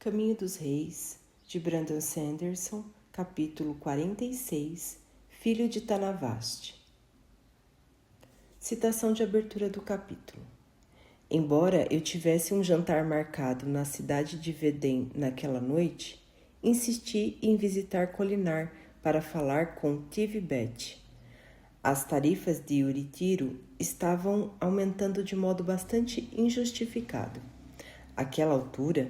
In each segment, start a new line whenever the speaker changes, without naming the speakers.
Caminho dos Reis, de Brandon Sanderson, capítulo 46, Filho de Tanavast. Citação de abertura do capítulo. Embora eu tivesse um jantar marcado na cidade de Veden naquela noite, insisti em visitar Colinar para falar com Tiv-Bet. As tarifas de Uritiro estavam aumentando de modo bastante injustificado. Àquela altura,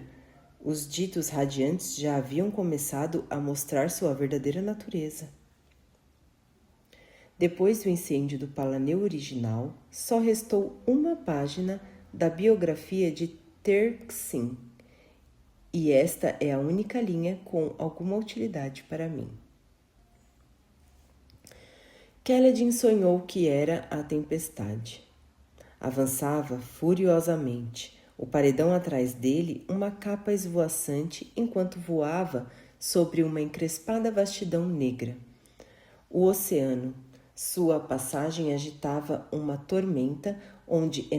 os ditos radiantes já haviam começado a mostrar sua verdadeira natureza. Depois do incêndio do Palaneu original, só restou uma página da biografia de Terksin, e esta é a única linha com alguma utilidade para mim. Kaledin sonhou que era a tempestade. Avançava furiosamente, o paredão atrás dele uma capa esvoaçante enquanto voava sobre uma encrespada vastidão negra. O oceano, sua passagem agitava uma tormenta ondas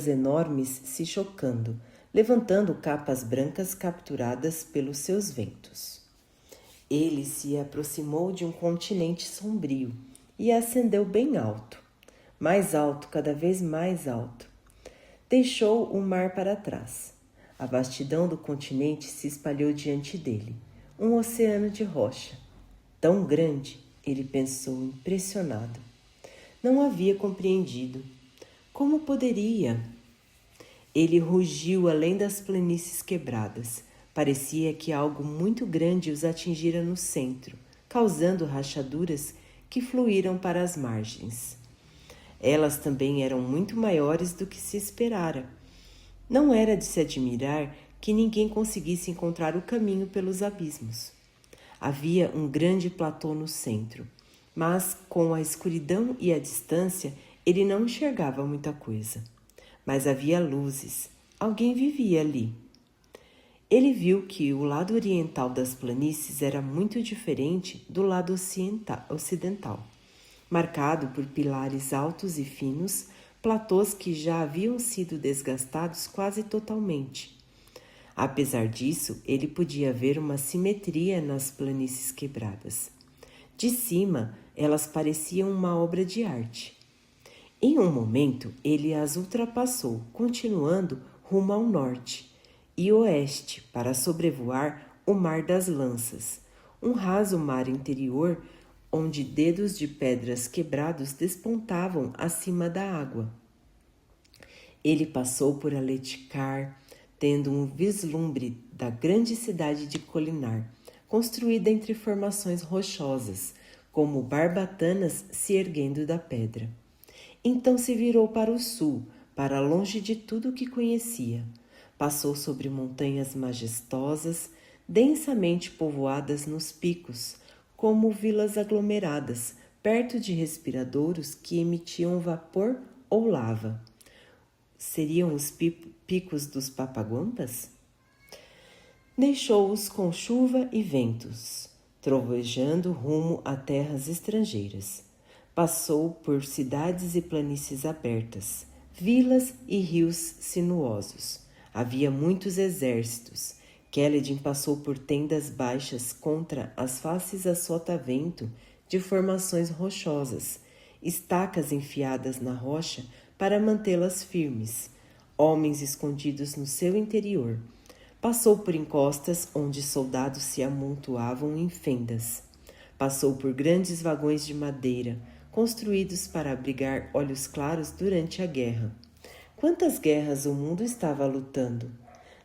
enormes se chocando, levantando capas brancas capturadas pelos seus ventos. Ele se aproximou de um continente sombrio e ascendeu bem alto, mais alto, cada vez mais alto. Deixou o mar para trás. A vastidão do continente se espalhou diante dele, um oceano de rocha. Tão grande, ele pensou, impressionado. Não havia compreendido. Como poderia? Ele rugiu além das planícies quebradas. Parecia que algo muito grande os atingira no centro, causando rachaduras que fluíram para as margens. Elas também eram muito maiores do que se esperara. Não era de se admirar que ninguém conseguisse encontrar o caminho pelos abismos. Havia um grande platô no centro, mas com a escuridão e a distância ele não enxergava muita coisa. Mas havia luzes. Alguém vivia ali. Ele viu que o lado oriental das planícies era muito diferente do lado ocidental, marcado por pilares altos e finos, platôs que já haviam sido desgastados quase totalmente. Apesar disso, ele podia ver uma simetria nas planícies quebradas. De cima, elas pareciam uma obra de arte. Em um momento, ele as ultrapassou, continuando rumo ao norte e oeste para sobrevoar o Mar das Lanças, um raso mar interior onde dedos de pedras quebrados despontavam acima da água. Ele passou por Aletikar, tendo um vislumbre da grande cidade de Colinar, construída entre formações rochosas, como barbatanas se erguendo da pedra. Então se virou para o sul, para longe de tudo o que conhecia. Passou sobre montanhas majestosas, densamente povoadas nos picos, como vilas aglomeradas, perto de respiradouros que emitiam vapor ou lava. Seriam os picos dos Papaguampas? Deixou-os com chuva e ventos, trovejando rumo a terras estrangeiras. Passou por cidades e planícies abertas, vilas e rios sinuosos. Havia muitos exércitos. Kaledin passou por tendas baixas contra as faces a sotavento de formações rochosas, estacas enfiadas na rocha para mantê-las firmes, homens escondidos no seu interior. Passou por encostas onde soldados se amontoavam em fendas. Passou por grandes vagões de madeira, construídos para abrigar olhos claros durante a guerra. Quantas guerras o mundo estava lutando?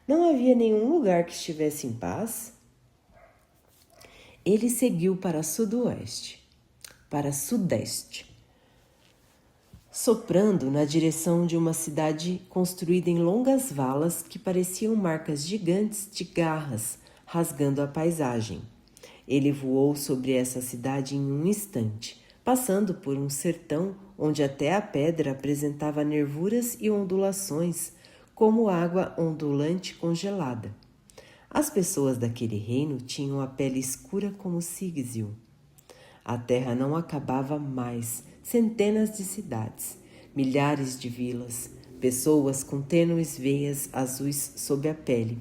Não havia nenhum lugar que estivesse em paz? Ele seguiu para sudeste, soprando na direção de uma cidade construída em longas valas que pareciam marcas gigantes de garras rasgando a paisagem. Ele voou sobre essa cidade em um instante, passando por um sertão onde até a pedra apresentava nervuras e ondulações, como água ondulante congelada. As pessoas daquele reino tinham a pele escura como Sigil. A terra não acabava mais, centenas de cidades. Milhares de vilas, pessoas com tênues veias azuis sob a pele.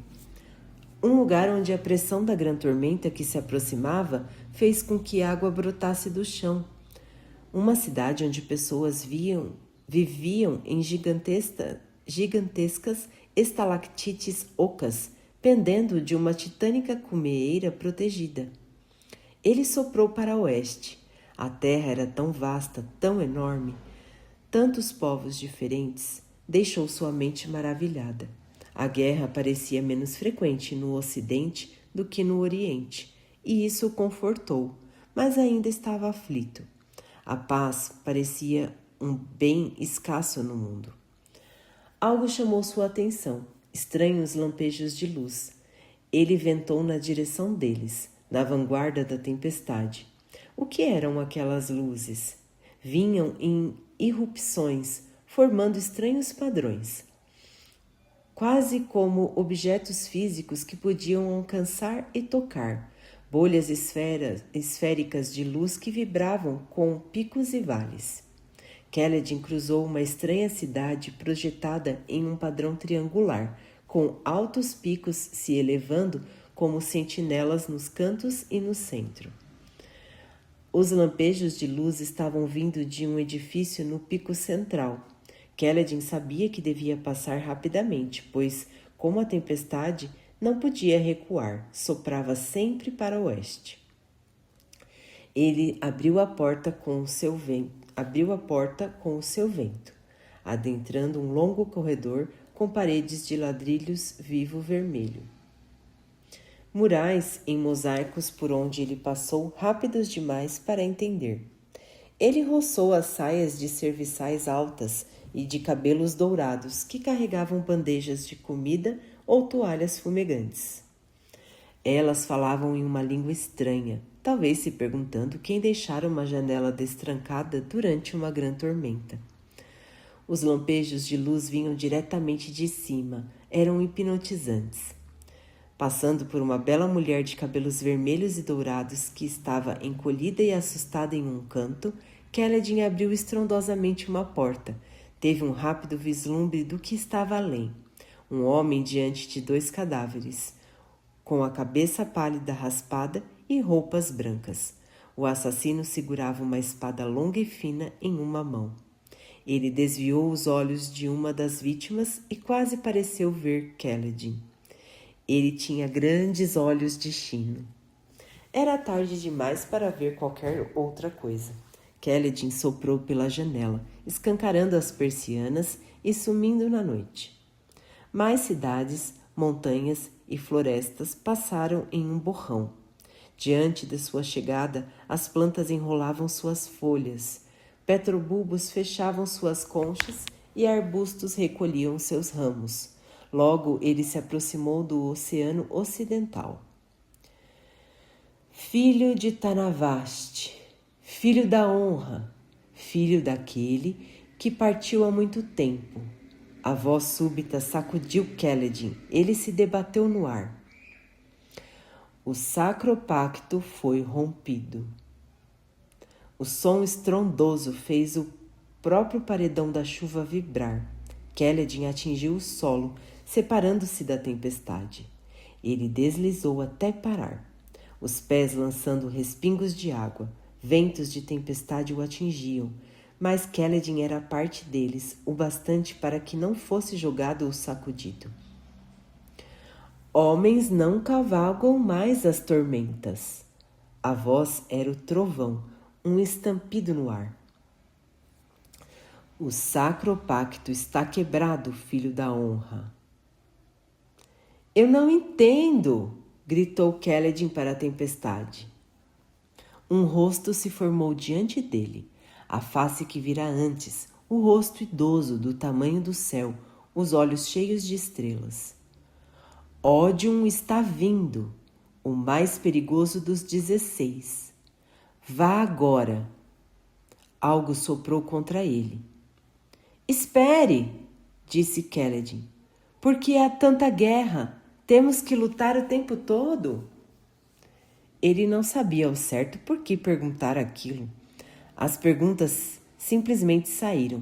Um lugar onde a pressão da grande tormenta que se aproximava fez com que água brotasse do chão. Uma cidade onde pessoas viviam em gigantescas estalactites ocas, pendendo de uma titânica cumeeira protegida. Ele soprou para oeste. A terra era tão vasta, tão enorme, tantos povos diferentes, deixou sua mente maravilhada. A guerra parecia menos frequente no Ocidente do que no Oriente, e isso o confortou, mas ainda estava aflito. A paz parecia um bem escasso no mundo. Algo chamou sua atenção, estranhos lampejos de luz. Ele ventou na direção deles, na vanguarda da tempestade. O que eram aquelas luzes? Vinham em irrupções, formando estranhos padrões, quase como objetos físicos que podiam alcançar e tocar, bolhas esféricas de luz que vibravam com picos e vales. Kaledin cruzou uma estranha cidade projetada em um padrão triangular, com altos picos se elevando como sentinelas nos cantos e no centro. Os lampejos de luz estavam vindo de um edifício no pico central. Kaledin sabia que devia passar rapidamente, pois, como a tempestade, não podia recuar, soprava sempre para o oeste. Ele abriu a porta com o seu vento, adentrando um longo corredor com paredes de ladrilhos vivo-vermelho. Murais em mosaicos por onde ele passou, rápidos demais para entender. Ele roçou as saias de serviçais altas e de cabelos dourados que carregavam bandejas de comida ou toalhas fumegantes. Elas falavam em uma língua estranha, talvez se perguntando quem deixara uma janela destrancada durante uma grande tormenta. Os lampejos de luz vinham diretamente de cima, eram hipnotizantes. Passando por uma bela mulher de cabelos vermelhos e dourados que estava encolhida e assustada em um canto, Kaledin abriu estrondosamente uma porta. Teve um rápido vislumbre do que estava além. Um homem diante de 2 cadáveres, com a cabeça pálida raspada e roupas brancas. O assassino segurava uma espada longa e fina em uma mão. Ele desviou os olhos de uma das vítimas e quase pareceu ver Kaledin. Ele tinha grandes olhos de chino. Era tarde demais para ver qualquer outra coisa. Kaledin soprou pela janela, escancarando as persianas e sumindo na noite. Mais cidades, montanhas e florestas passaram em um borrão. Diante de sua chegada, as plantas enrolavam suas folhas, petrobulbos fechavam suas conchas e arbustos recolhiam seus ramos. Logo, ele se aproximou do Oceano Ocidental. Filho de Tanavast, filho da honra, filho daquele que partiu há muito tempo. A voz súbita sacudiu Kaledin. Ele se debateu no ar. O sacro pacto foi rompido. O som estrondoso fez o próprio paredão da chuva vibrar. Kaledin atingiu o solo, separando-se da tempestade. Ele deslizou até parar, os pés lançando respingos de água. Ventos de tempestade o atingiam, mas Kaledin era parte deles, o bastante para que não fosse jogado ou sacudido. Homens não cavalgam mais as tormentas. A voz era o trovão, um estampido no ar. O sacro pacto está quebrado, filho da honra. Eu não entendo, gritou Kaledin para a tempestade. Um rosto se formou diante dele, a face que vira antes, o rosto idoso do tamanho do céu, os olhos cheios de estrelas. Ódium está vindo, o mais perigoso dos 16. Vá agora. Algo soprou contra ele. Espere, disse Kaledin. Por que há tanta guerra? Temos que lutar o tempo todo? Ele não sabia ao certo por que perguntar aquilo. As perguntas simplesmente saíram.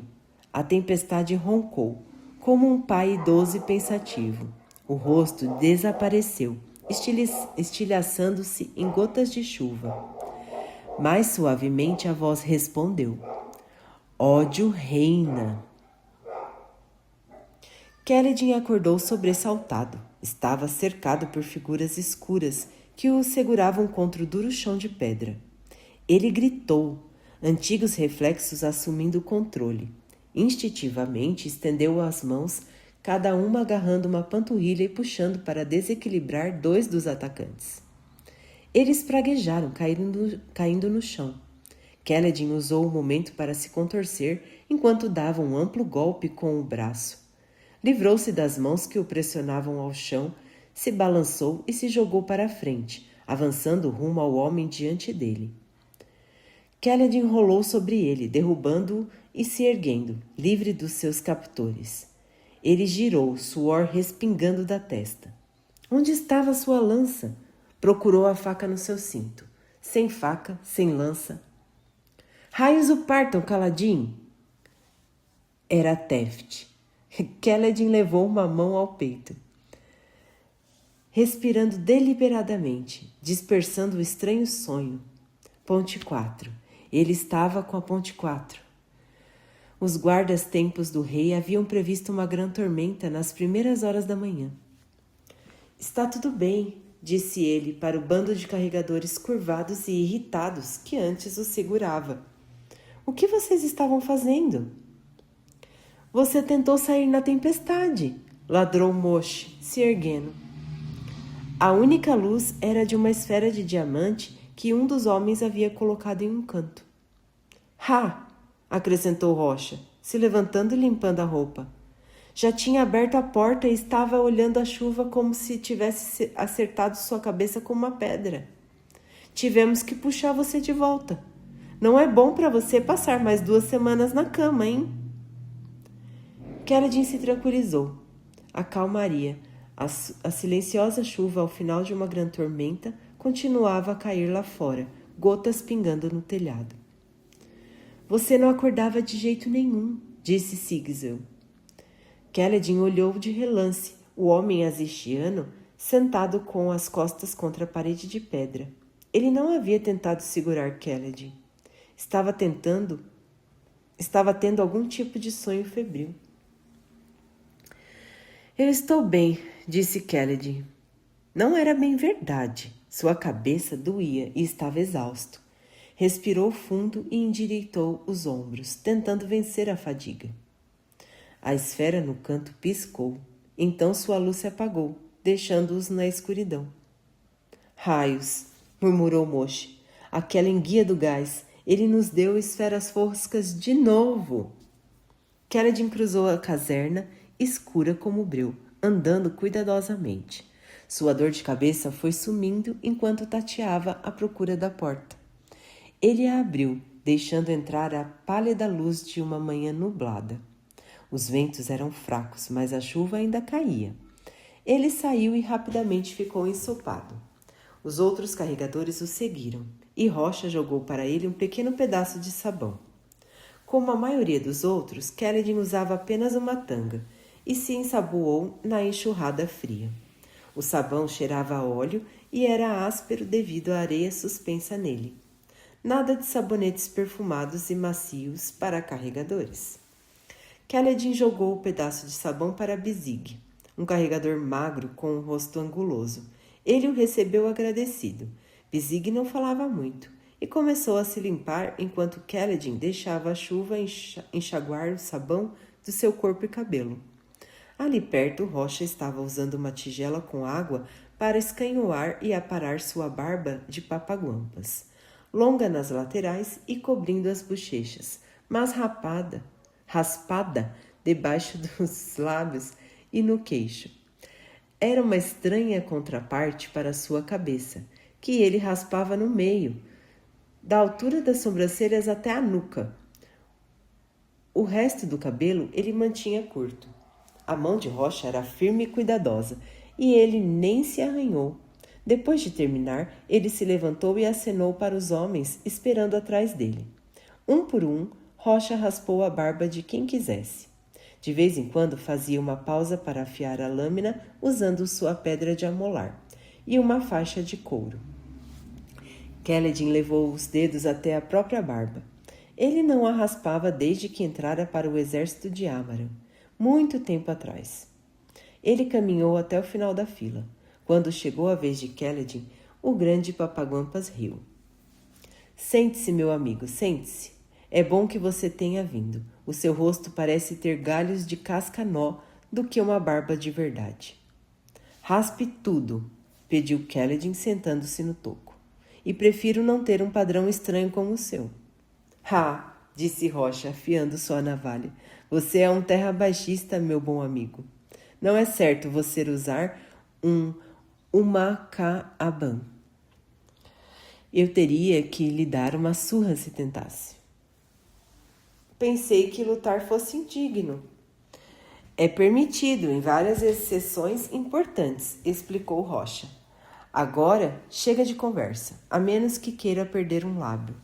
A tempestade roncou, como um pai idoso e pensativo. O rosto desapareceu, estilhaçando-se em gotas de chuva. Mais suavemente a voz respondeu: ódio reina. Kaledin acordou sobressaltado. Estava cercado por figuras escuras que o seguravam contra o duro chão de pedra. Ele gritou, antigos reflexos assumindo o controle. Instintivamente estendeu as mãos, cada uma agarrando uma panturrilha e puxando para desequilibrar 2 dos atacantes. Eles praguejaram, caindo no chão. Kaledin usou o momento para se contorcer enquanto dava um amplo golpe com o braço. Livrou-se das mãos que o pressionavam ao chão, se balançou e se jogou para a frente, avançando rumo ao homem diante dele. Kaledin rolou sobre ele, derrubando-o e se erguendo, livre dos seus captores. Ele girou, suor respingando da testa. Onde estava sua lança? Procurou a faca no seu cinto. Sem faca, sem lança. Raios o partam, Kaladin! Era Teft. Kaledin levou uma mão ao peito, respirando deliberadamente, dispersando o estranho sonho. Ponte 4. Ele estava com a Ponte 4. Os guardas-tempos do rei haviam previsto uma grande tormenta nas primeiras horas da manhã. Está tudo bem, disse ele para o bando de carregadores curvados e irritados que antes o segurava. O que vocês estavam fazendo? Você tentou sair na tempestade, ladrou Moshe, se erguendo. A única luz era de uma esfera de diamante que um dos homens havia colocado em um canto. Ha! Acrescentou Rocha, se levantando e limpando a roupa. Já tinha aberto a porta e estava olhando a chuva como se tivesse acertado sua cabeça com uma pedra. Tivemos que puxar você de volta. Não é bom para você passar mais 2 semanas na cama, hein? Kaledin se tranquilizou. A calmaria, a silenciosa chuva ao final de uma grande tormenta continuava a cair lá fora, gotas pingando no telhado. Você não acordava de jeito nenhum, disse Sigzel. Kaledin olhou de relance o homem azistiano sentado com as costas contra a parede de pedra. Ele não havia tentado segurar Kaledin. Estava tendo algum tipo de sonho febril. Eu estou bem, disse Kaledin. Não era bem verdade. Sua cabeça doía e estava exausto. Respirou fundo e endireitou os ombros, tentando vencer a fadiga. A esfera no canto piscou. Então sua luz se apagou, deixando-os na escuridão. Raios, murmurou Moshe. Aquela enguia do gás. Ele nos deu esferas foscas de novo. Kaledin cruzou a caserna, escura como breu, andando cuidadosamente. Sua dor de cabeça foi sumindo enquanto tateava à procura da porta. Ele a abriu, deixando entrar a pálida luz de uma manhã nublada. Os ventos eram fracos, mas a chuva ainda caía. Ele saiu e rapidamente ficou ensopado. Os outros carregadores o seguiram, e Rocha jogou para ele um pequeno pedaço de sabão. Como a maioria dos outros, Kaledin usava apenas uma tanga e se ensaboou na enxurrada fria. O sabão cheirava a óleo e era áspero devido à areia suspensa nele. Nada de sabonetes perfumados e macios para carregadores. Kaledin jogou o pedaço de sabão para Bizig, um carregador magro com um rosto anguloso. Ele o recebeu agradecido. Bizig não falava muito e começou a se limpar enquanto Kaledin deixava a chuva enxaguar o sabão do seu corpo e cabelo. Ali perto, Rocha estava usando uma tigela com água para escanhoar e aparar sua barba de papaguampas, longa nas laterais e cobrindo as bochechas, mas raspada debaixo dos lábios e no queixo. Era uma estranha contraparte para sua cabeça, que ele raspava no meio, da altura das sobrancelhas até a nuca. O resto do cabelo ele mantinha curto. A mão de Rocha era firme e cuidadosa, e ele nem se arranhou. Depois de terminar, ele se levantou e acenou para os homens esperando atrás dele. Um por um, Rocha raspou a barba de quem quisesse. De vez em quando fazia uma pausa para afiar a lâmina usando sua pedra de amolar e uma faixa de couro. Kaledin levou os dedos até a própria barba. Ele não a raspava desde que entrara para o exército de Amaran, muito tempo atrás. Ele caminhou até o final da fila. Quando chegou a vez de Kaledin, o grande Papaguampas riu. Sente-se, meu amigo, sente-se. É bom que você tenha vindo. O seu rosto parece ter galhos de casca-nó do que uma barba de verdade. Raspe tudo, pediu Kaledin sentando-se no toco. E prefiro não ter um padrão estranho como o seu. Ah, disse Rocha, afiando sua navalha. Você é um terra-baixista, meu bom amigo. Não é certo você usar um Umacaaban. Eu teria que lhe dar uma surra se tentasse. Pensei que lutar fosse indigno. É permitido em várias exceções importantes, explicou Rocha. Agora, chega de conversa, a menos que queira perder um lábio.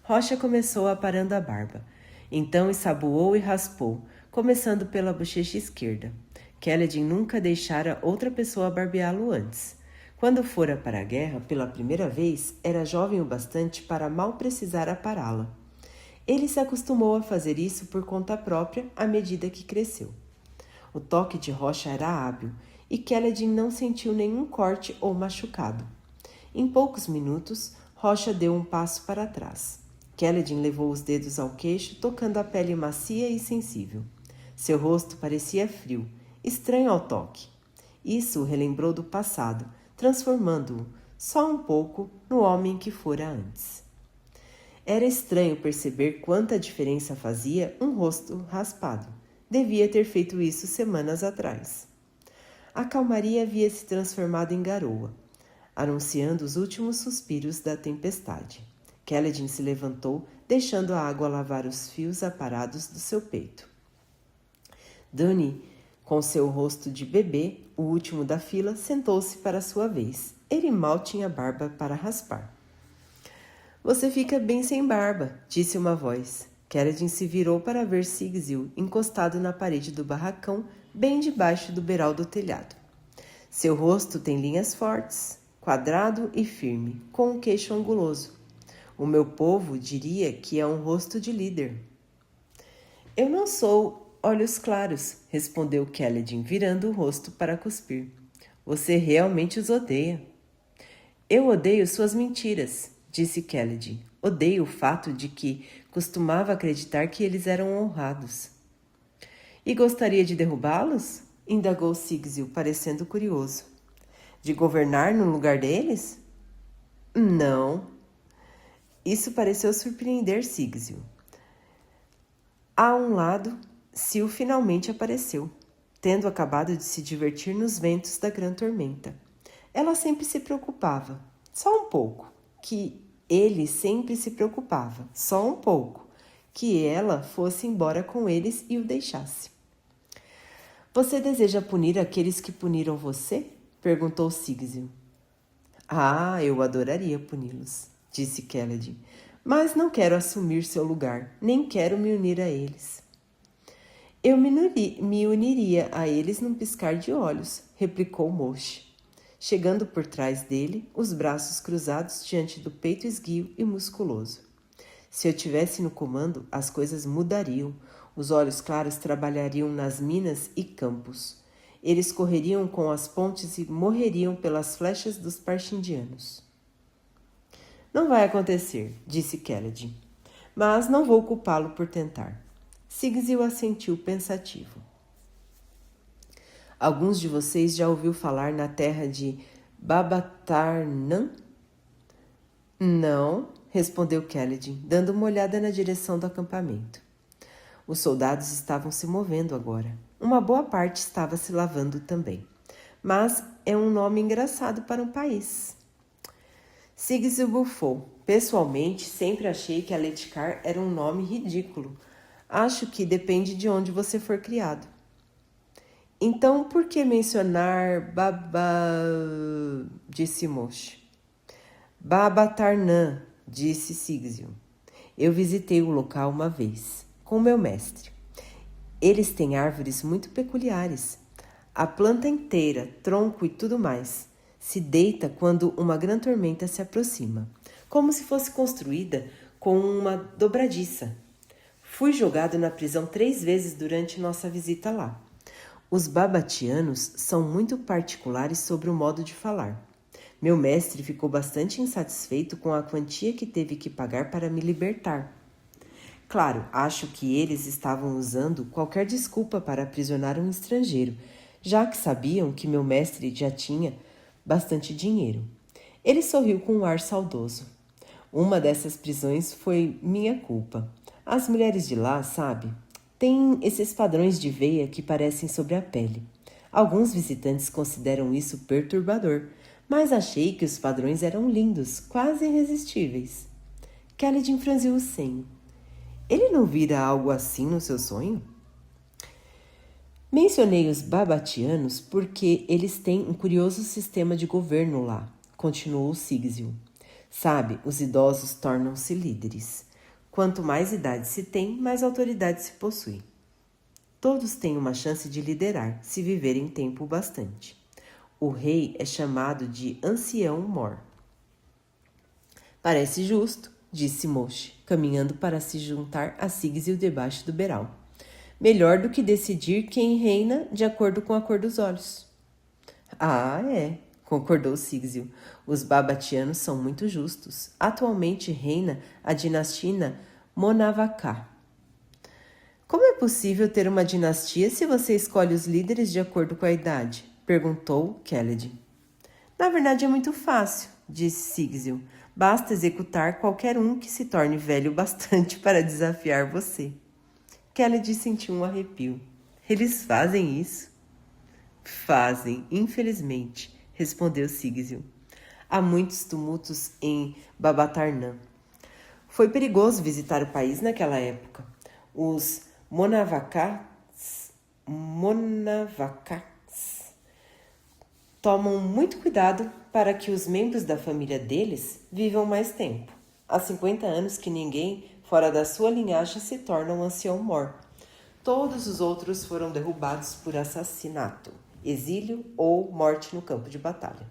Rocha começou aparando a barba. Então ensaboou e raspou, começando pela bochecha esquerda. Kaledin nunca deixara outra pessoa barbeá-lo antes. Quando fora para a guerra pela primeira vez, era jovem o bastante para mal precisar apará-la. Ele se acostumou a fazer isso por conta própria à medida que cresceu. O toque de Rocha era hábil e Kaledin não sentiu nenhum corte ou machucado. Em poucos minutos, Rocha deu um passo para trás. Kaledin levou os dedos ao queixo, tocando a pele macia e sensível. Seu rosto parecia frio, estranho ao toque. Isso o relembrou do passado, transformando-o, só um pouco, no homem que fora antes. Era estranho perceber quanta diferença fazia um rosto raspado. Devia ter feito isso semanas atrás. A calmaria havia se transformado em garoa, anunciando os últimos suspiros da tempestade. Kaledin se levantou, deixando a água lavar os fios aparados do seu peito. Duni, com seu rosto de bebê, o último da fila, sentou-se para sua vez. Ele mal tinha barba para raspar. Você fica bem sem barba, disse uma voz. Kaledin se virou para ver Sigzil encostado na parede do barracão, bem debaixo do beiral do telhado. Seu rosto tem linhas fortes, quadrado e firme, com um queixo anguloso. O meu povo diria que é um rosto de líder. Eu não sou olhos claros, respondeu Kaledin, virando o rosto para cuspir. Você realmente os odeia. Eu odeio suas mentiras, disse Kaledin. Odeio o fato de que costumava acreditar que eles eram honrados. E gostaria de derrubá-los? Indagou Sigzil, parecendo curioso. De governar no lugar deles? Não. Isso pareceu surpreender Sigzil. A um lado, Sil finalmente apareceu, tendo acabado de se divertir nos ventos da grande tormenta. Ela sempre se preocupava, só um pouco, que ele sempre se preocupava, só um pouco, que ela fosse embora com eles e o deixasse. Você deseja punir aqueles que puniram você? Perguntou Sigzil. Ah, eu adoraria puni-los, disse Kaledin, mas não quero assumir seu lugar, nem quero me unir a eles. Eu me uniria a eles num piscar de olhos, replicou Moshe, chegando por trás dele, os braços cruzados diante do peito esguio e musculoso. Se eu tivesse no comando, as coisas mudariam. Os olhos claros trabalhariam nas minas e campos. Eles correriam com as pontes e morreriam pelas flechas dos parxindianos. Não vai acontecer, disse Kaledin, mas não vou culpá-lo por tentar. Sigzil assentiu pensativo. Alguns de vocês já ouviu falar na terra de Babatarnan? Não, respondeu Kaledin, dando uma olhada na direção do acampamento. Os soldados estavam se movendo agora. Uma boa parte estava se lavando também. Mas é um nome engraçado para um país. Sigzil bufou. Pessoalmente, sempre achei que Aletikar era um nome ridículo. Acho que depende de onde você for criado. Então, por que mencionar disse Moshe. Babatarnan, disse Sigzil. Eu visitei o local uma vez, com meu mestre. Eles têm árvores muito peculiares. A planta inteira, tronco e tudo mais, se deita quando uma grande tormenta se aproxima, como se fosse construída com uma dobradiça. Fui jogado na prisão 3 vezes durante nossa visita lá. Os babatianos são muito particulares sobre o modo de falar. Meu mestre ficou bastante insatisfeito com a quantia que teve que pagar para me libertar. Claro, acho que eles estavam usando qualquer desculpa para aprisionar um estrangeiro, já que sabiam que meu mestre já tinha bastante dinheiro. Ele sorriu com um ar saudoso. Uma dessas prisões foi minha culpa. As mulheres de lá, sabe, têm esses padrões de veia que parecem sobre a pele. Alguns visitantes consideram isso perturbador, mas achei que os padrões eram lindos, quase irresistíveis. Kelly franziu o senho. Ele não vira algo assim no seu sonho? Mencionei os babatianos porque eles têm um curioso sistema de governo lá, continuou Sigil. Sabe, os idosos tornam-se líderes. Quanto mais idade se tem, mais autoridade se possui. Todos têm uma chance de liderar, se viverem tempo bastante. O rei é chamado de Ancião Mor. Parece justo, disse Moshe, caminhando para se juntar a Sigil debaixo do beiral. Melhor do que decidir quem reina de acordo com a cor dos olhos. Ah, é, concordou Sigil. Os babatianos são muito justos. Atualmente reina a dinastia Monavaká. Como é possível ter uma dinastia se você escolhe os líderes de acordo com a idade? Perguntou Keled. Na verdade é muito fácil, disse Sigil. Basta executar qualquer um que se torne velho bastante para desafiar você. Keled sentiu um arrepio. Eles fazem isso? Fazem, infelizmente, respondeu Sigil. Há muitos tumultos em Babatarnã. Foi perigoso visitar o país naquela época. Os Monavacás tomam muito cuidado para que os membros da família deles vivam mais tempo. Há 50 anos que ninguém fora da sua linhagem se torna um ancião mor. Todos os outros foram derrubados por assassinato, exílio ou morte no campo de batalha.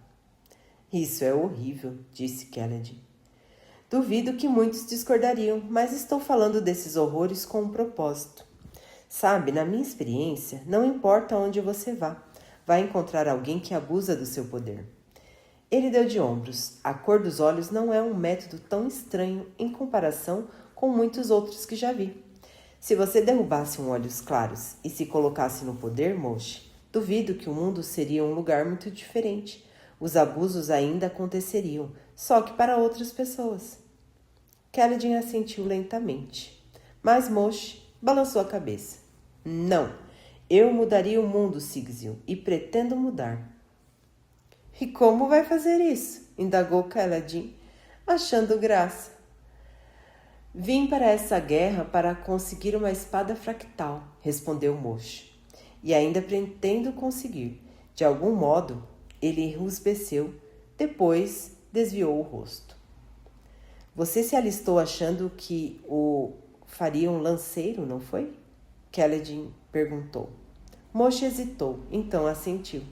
Isso é horrível, disse Keled. Duvido que muitos discordariam, mas estou falando desses horrores com um propósito. Sabe, na minha experiência, não importa onde você vá, vai encontrar alguém que abusa do seu poder. Ele deu de ombros. A cor dos olhos não é um método tão estranho em comparação com muitos outros que já vi. Se você derrubasse um olhos claros e se colocasse no poder, Moshe, duvido que o mundo seria um lugar muito diferente. Os abusos ainda aconteceriam, só que para outras pessoas. Kelly assentiu lentamente, mas Moshe balançou a cabeça. Não, eu mudaria o mundo, Sigil, e pretendo mudar. E como vai fazer isso? Indagou Kelly, achando graça. Vim para essa guerra para conseguir uma espada fractal, respondeu Moshe. E ainda pretendo conseguir. De algum modo, ele rusbeceu, depois desviou o rosto. Você se alistou achando que o faria um lanceiro, não foi? Kelly perguntou. Moshe hesitou, então assentiu.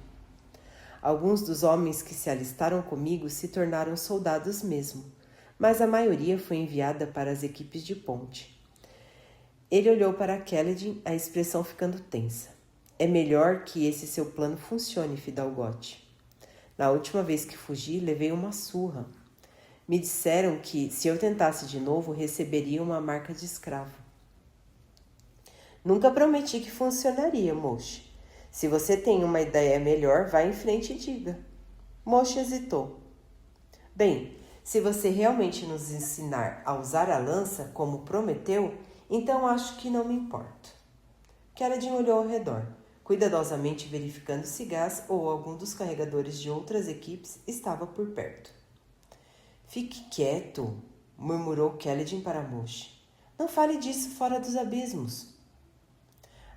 Alguns dos homens que se alistaram comigo se tornaram soldados mesmo, mas a maioria foi enviada para as equipes de ponte. Ele olhou para Kelly, a expressão ficando tensa. É melhor que esse seu plano funcione, Fidalgote. Na última vez que fugi, levei uma surra. Me disseram que, se eu tentasse de novo, receberia uma marca de escravo. Nunca prometi que funcionaria, Moshe. Se você tem uma ideia melhor, vá em frente e diga. Moshe hesitou. Bem, se você realmente nos ensinar a usar a lança como prometeu, então acho que não me importo. Kelly olhou ao redor, cuidadosamente verificando se gás ou algum dos carregadores de outras equipes estava por perto. Fique quieto, murmurou Kelly para Moshe. Não fale disso fora dos abismos.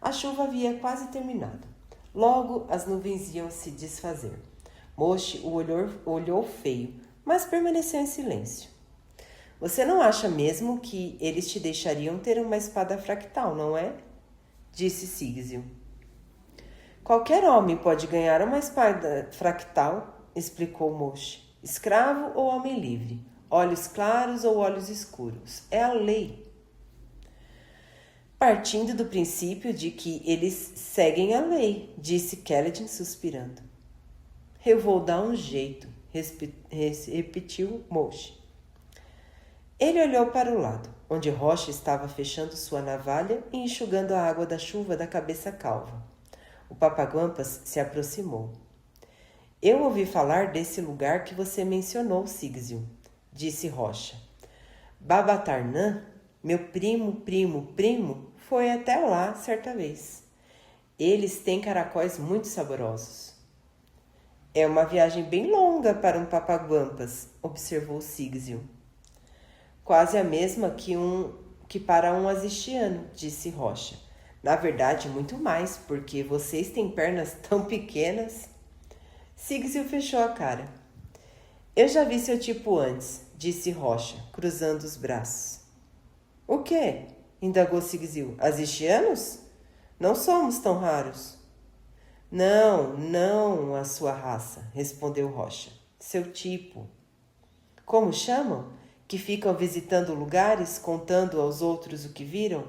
A chuva havia quase terminado. Logo as nuvens iam se desfazer. Moshe o olhou feio, mas permaneceu em silêncio. Você não acha mesmo que eles te deixariam ter uma espada fractal, não é? Disse Sigil. Qualquer homem pode ganhar uma espada fractal, explicou Moshe. Escravo ou homem livre, olhos claros ou olhos escuros. É a lei. Partindo do princípio de que eles seguem a lei, disse Kaladin suspirando. Eu vou dar um jeito, repetiu Moshe. Ele olhou para o lado, onde Rocha estava fechando sua navalha e enxugando a água da chuva da cabeça calva. O Papaguampas se aproximou. Eu ouvi falar desse lugar que você mencionou, Sigil, disse Rocha. Babatarnã, meu primo, foi até lá certa vez. Eles têm caracóis muito saborosos. É uma viagem bem longa para um Papaguampas, observou Sigil. Quase a mesma que para um azistiano, disse Rocha. Na verdade, muito mais, porque vocês têm pernas tão pequenas. Sigil fechou a cara. Eu já vi seu tipo antes, disse Rocha, cruzando os braços. O quê? Indagou Sigil. Azistianos? Não somos tão raros. Não a sua raça, respondeu Rocha. Seu tipo. Como chamam? Que ficam visitando lugares, contando aos outros o que viram?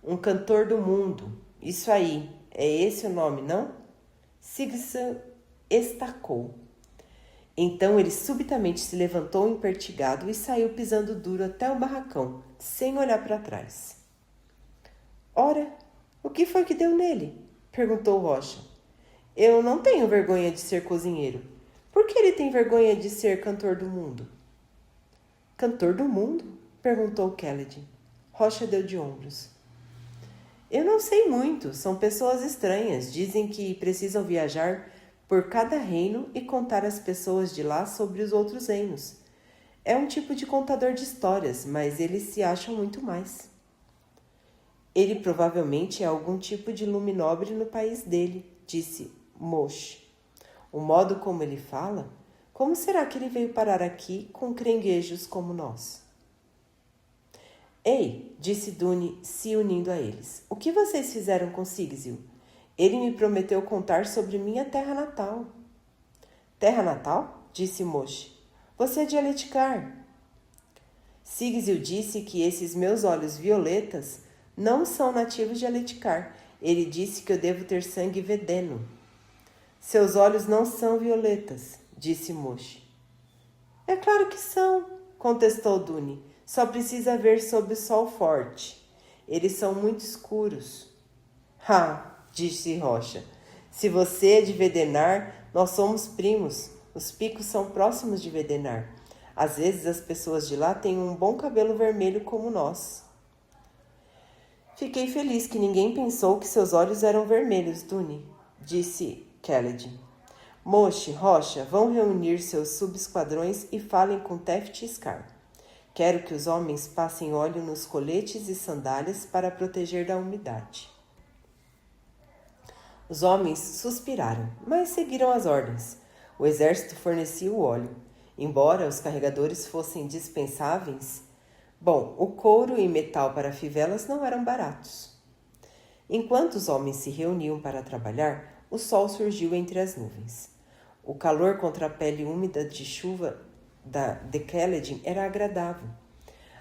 Um cantor do mundo. Isso aí. É esse o nome, não? Sigil estacou. Então ele subitamente se levantou empertigado e saiu pisando duro até o barracão, sem olhar para trás. Ora, o que foi que deu nele? Perguntou Rocha. Eu não tenho vergonha de ser cozinheiro. Por que ele tem vergonha de ser cantor do mundo? Cantor do mundo? Perguntou Kaladin. Rocha deu de ombros. Eu não sei muito. São pessoas estranhas. Dizem que precisam viajar por cada reino e contar às pessoas de lá sobre os outros reinos. É um tipo de contador de histórias, mas eles se acham muito mais. Ele provavelmente é algum tipo de luminobre no país dele, disse Moshe. O modo como ele fala, como será que ele veio parar aqui com crenguejos como nós? Ei, disse Dune, se unindo a eles. O que vocês fizeram com Sigil? Ele me prometeu contar sobre minha terra natal. Terra natal? Disse Moshe. Você é de Aletikar. Sigil disse que esses meus olhos violetas não são nativos de Aletikar. Ele disse que eu devo ter sangue vedeno. Seus olhos não são violetas, disse Moshe. É claro que são, contestou Dune. Só precisa ver sob o sol forte. Eles são muito escuros. Disse Rocha. Se você é de Vedenar, nós somos primos. Os picos são próximos de Vedenar. Às vezes as pessoas de lá têm um bom cabelo vermelho como nós. Fiquei feliz que ninguém pensou que seus olhos eram vermelhos, Dune, disse Kaladin. Moshe, Rocha, vão reunir seus subesquadrões e falem com Teft e Scar. Quero que os homens passem óleo nos coletes e sandálias para proteger da umidade. Os homens suspiraram, mas seguiram as ordens. O exército fornecia o óleo. Embora os carregadores fossem dispensáveis, o couro e metal para fivelas não eram baratos. Enquanto os homens se reuniam para trabalhar, o sol surgiu entre as nuvens. O calor contra a pele úmida de chuva de Kaladin era agradável.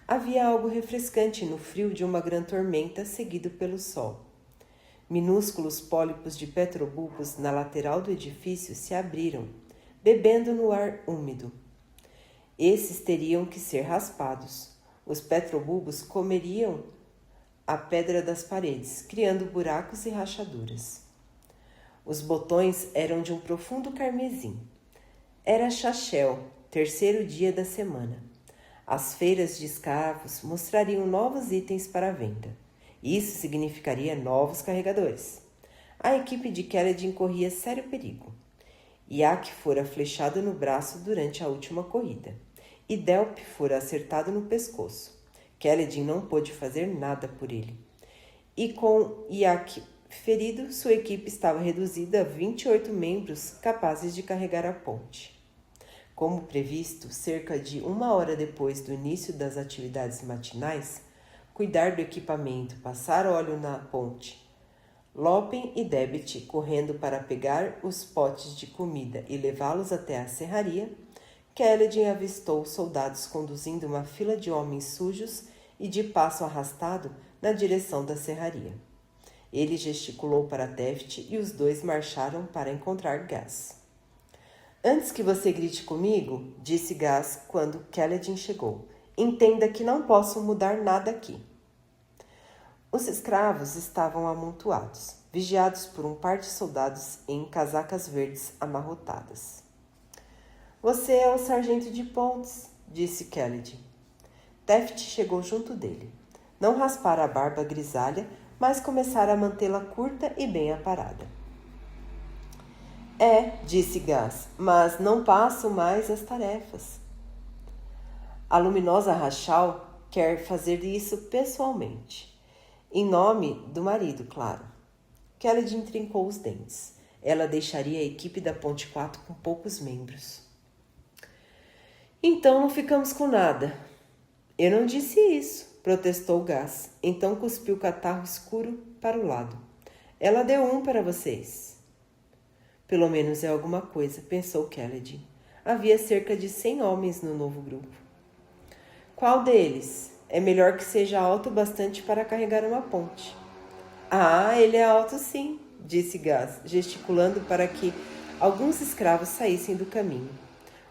Havia algo refrescante no frio de uma grande tormenta seguido pelo sol. Minúsculos pólipos de petrobulbos na lateral do edifício se abriram, bebendo no ar úmido. Esses teriam que ser raspados. Os petrobulbos comeriam a pedra das paredes, criando buracos e rachaduras. Os botões eram de um profundo carmesim. Era Shachel, terceiro dia da semana. As feiras de escravos mostrariam novos itens para a venda. Isso significaria novos carregadores. A equipe de Kaladin corria sério perigo. Yak fora flechado no braço durante a última corrida, e Delp fora acertado no pescoço. Kaladin não pôde fazer nada por ele. E com Yak ferido, sua equipe estava reduzida a 28 membros capazes de carregar a ponte. como previsto, cerca de 1 hora depois do início das atividades matinais, cuidar do equipamento, passar óleo na ponte, Lopin e Debit correndo para pegar os potes de comida e levá-los até a serraria, Kelledin avistou soldados conduzindo uma fila de homens sujos e de passo arrastado na direção da serraria. Ele gesticulou para Teft e os dois marcharam para encontrar Gaz. Antes que você grite comigo, disse Gaz quando Kelledin chegou, entenda que não posso mudar nada aqui. Os escravos estavam amontoados, vigiados por um par de soldados em casacas verdes amarrotadas. Você é o sargento de pontes, disse Kelledin. Teft chegou junto dele. Não raspara a barba grisalha, mas começara a mantê-la curta e bem aparada. Disse Gaz, mas não passo mais as tarefas. A luminosa Rachal quer fazer isso pessoalmente. Em nome do marido, claro. Kelledin trincou os dentes. Ela deixaria a equipe da Ponte 4 com poucos membros. Então não ficamos com nada. Eu não disse isso, protestou Gaz. Então cuspiu o catarro escuro para o lado. Ela deu um para vocês. Pelo menos é alguma coisa, pensou Kelledin. Havia cerca de 100 homens no novo grupo. Qual deles? É melhor que seja alto o bastante para carregar uma ponte. Ah, ele é alto sim, disse Gaz, gesticulando para que alguns escravos saíssem do caminho.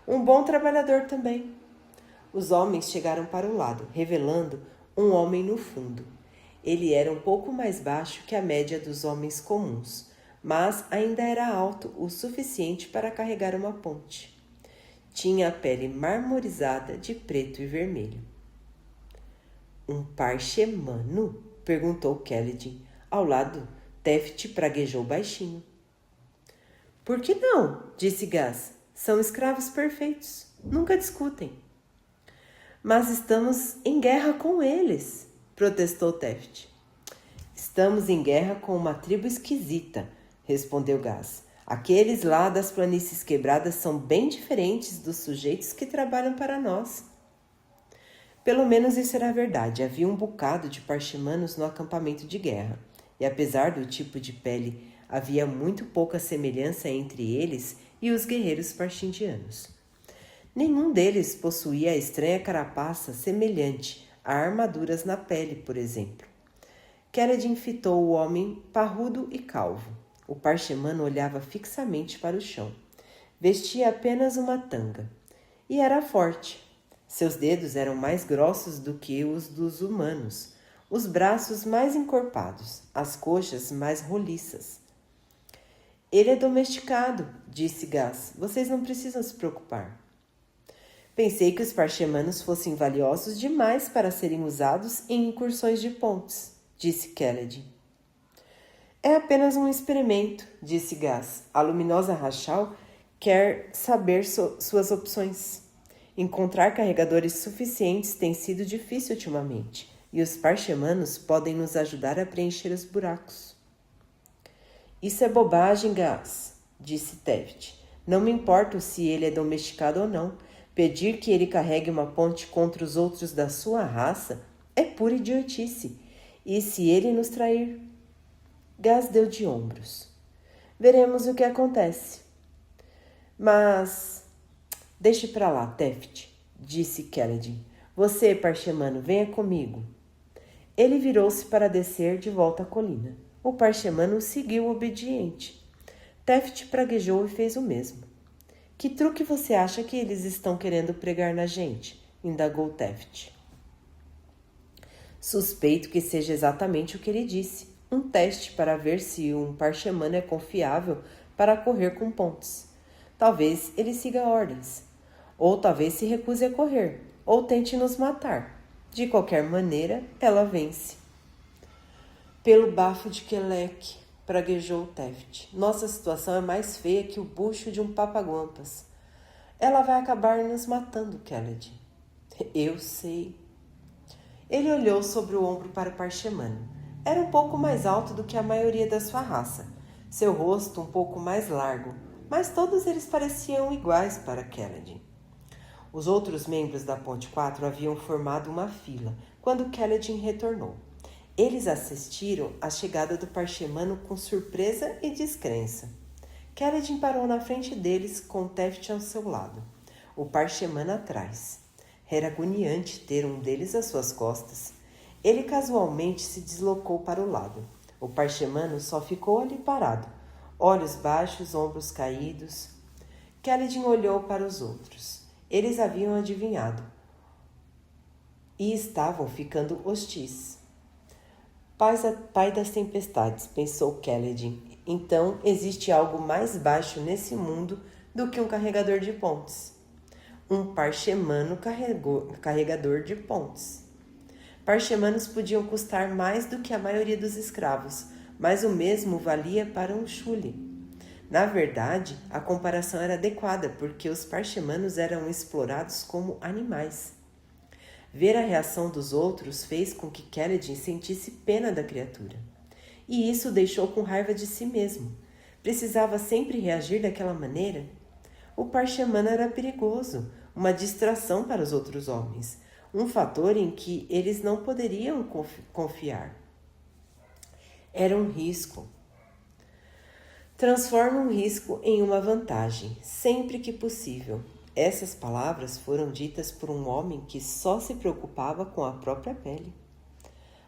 Um bom trabalhador também. Os homens chegaram para o lado, revelando um homem no fundo. Ele era um pouco mais baixo que a média dos homens comuns, mas ainda era alto o suficiente para carregar uma ponte. Tinha a pele marmorizada de preto e vermelho. Um parchemano? Perguntou Kelledin. Ao lado, Teft praguejou baixinho. Por que não? Disse Gaz. São escravos perfeitos. Nunca discutem. Mas estamos em guerra com eles, protestou Teft. Estamos em guerra com uma tribo esquisita, respondeu Gaz. Aqueles lá das planícies quebradas são bem diferentes dos sujeitos que trabalham para nós. Pelo menos isso era verdade. Havia um bocado de parchemanos no acampamento de guerra. E apesar do tipo de pele, havia muito pouca semelhança entre eles e os guerreiros parchindianos. Nenhum deles possuía a estranha carapaça semelhante a armaduras na pele, por exemplo. Kelledin fitou o homem parrudo e calvo. O parchemano olhava fixamente para o chão. Vestia apenas uma tanga. E era forte. Seus dedos eram mais grossos do que os dos humanos, os braços mais encorpados, as coxas mais roliças. Ele é domesticado, disse Gaz. Vocês não precisam se preocupar. Pensei que os parchemanos fossem valiosos demais para serem usados em incursões de pontes, disse Kelledin. É apenas um experimento, disse Gaz. A luminosa Rachal quer saber suas opções. Encontrar carregadores suficientes tem sido difícil ultimamente, e os parchemanos podem nos ajudar a preencher os buracos. Isso é bobagem, Gaz, disse Teft. Não me importo se ele é domesticado ou não. Pedir que ele carregue uma ponte contra os outros da sua raça é pura idiotice. E se ele nos trair? Gaz deu de ombros. Veremos o que acontece. Mas... Deixe para lá, Teft, disse Kelledin. Você, parchemano, venha comigo. Ele virou-se para descer de volta à colina. O parchemano seguiu obediente. Teft praguejou e fez o mesmo. Que truque você acha que eles estão querendo pregar na gente? Indagou Teft. Suspeito que seja exatamente o que ele disse. Um teste para ver se um parchemano é confiável para correr com pontes. Talvez ele siga ordens. Ou talvez se recuse a correr, ou tente nos matar. De qualquer maneira, ela vence. Pelo bafo de Queleque, praguejou Teft. Nossa situação é mais feia que o bucho de um papaguampas. Ela vai acabar nos matando, Kelledin. Eu sei. Ele olhou sobre o ombro para o parchemano. Era um pouco mais alto do que a maioria da sua raça. Seu rosto um pouco mais largo, mas todos eles pareciam iguais para Kelledin. Os outros membros da Ponte 4 haviam formado uma fila quando Kaledin retornou. Eles assistiram à chegada do parchemano com surpresa e descrença. Kaledin parou na frente deles com Teft ao seu lado, o parchemano atrás. Era agoniante ter um deles às suas costas. Ele casualmente se deslocou para o lado. O parchemano só ficou ali parado, olhos baixos, ombros caídos. Kaledin olhou para os outros. Eles haviam adivinhado e estavam ficando hostis. Pai das tempestades, pensou Kaledin. Então existe algo mais baixo nesse mundo do que um carregador de pontes. Um parchemano carregador de pontes. Parchemanos podiam custar mais do que a maioria dos escravos, mas o mesmo valia para um chule. Na verdade, a comparação era adequada, porque os parchemanos eram explorados como animais. Ver a reação dos outros fez com que Kaledin sentisse pena da criatura. E isso o deixou com raiva de si mesmo. Precisava sempre reagir daquela maneira? O parchemano era perigoso, uma distração para os outros homens, um fator em que eles não poderiam confiar. Era um risco. Transforme um risco em uma vantagem, sempre que possível. Essas palavras foram ditas por um homem que só se preocupava com a própria pele.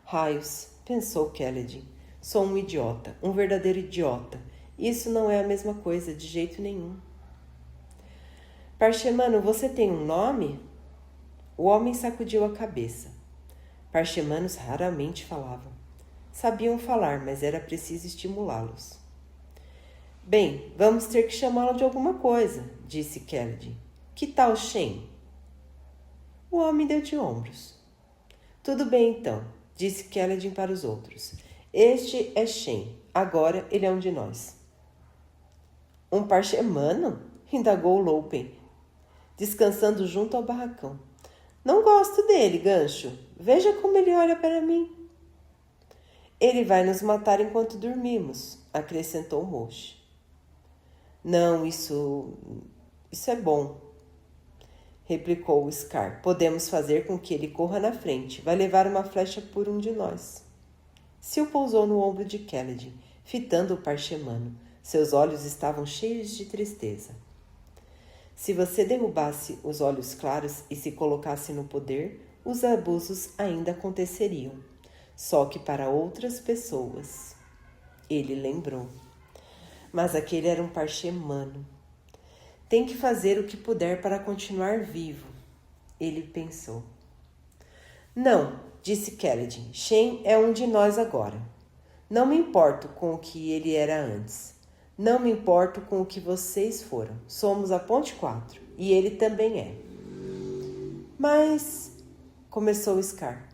Raios, pensou Kaledin. Sou um idiota, um verdadeiro idiota. Isso não é a mesma coisa, de jeito nenhum. Parchemano, você tem um nome? O homem sacudiu a cabeça. Parchemanos raramente falavam. Sabiam falar, mas era preciso estimulá-los. Bem, vamos ter que chamá-lo de alguma coisa, disse Kaledin. Que tal Shen? O homem deu de ombros. Tudo bem então, disse Kaledin para os outros. Este é Shen. Agora ele é um de nós. Um parchemano? Indagou Loupen, descansando junto ao barracão. Não gosto dele, Gancho. Veja como ele olha para mim. Ele vai nos matar enquanto dormimos, acrescentou Moche. Não, isso é bom, replicou Scar. Podemos fazer com que ele corra na frente. Vai levar uma flecha por um de nós. Sil pousou no ombro de Kaledin, fitando o parchemano. Seus olhos estavam cheios de tristeza. Se você derrubasse os olhos claros e se colocasse no poder, os abusos ainda aconteceriam. Só que para outras pessoas. Ele lembrou. Mas aquele era um parchemano. Tem que fazer o que puder para continuar vivo, ele pensou. Não, disse Kaledin. Shen é um de nós agora. Não me importo com o que ele era antes. Não me importo com o que vocês foram. Somos a Ponte 4 e ele também é. Mas... começou Scar.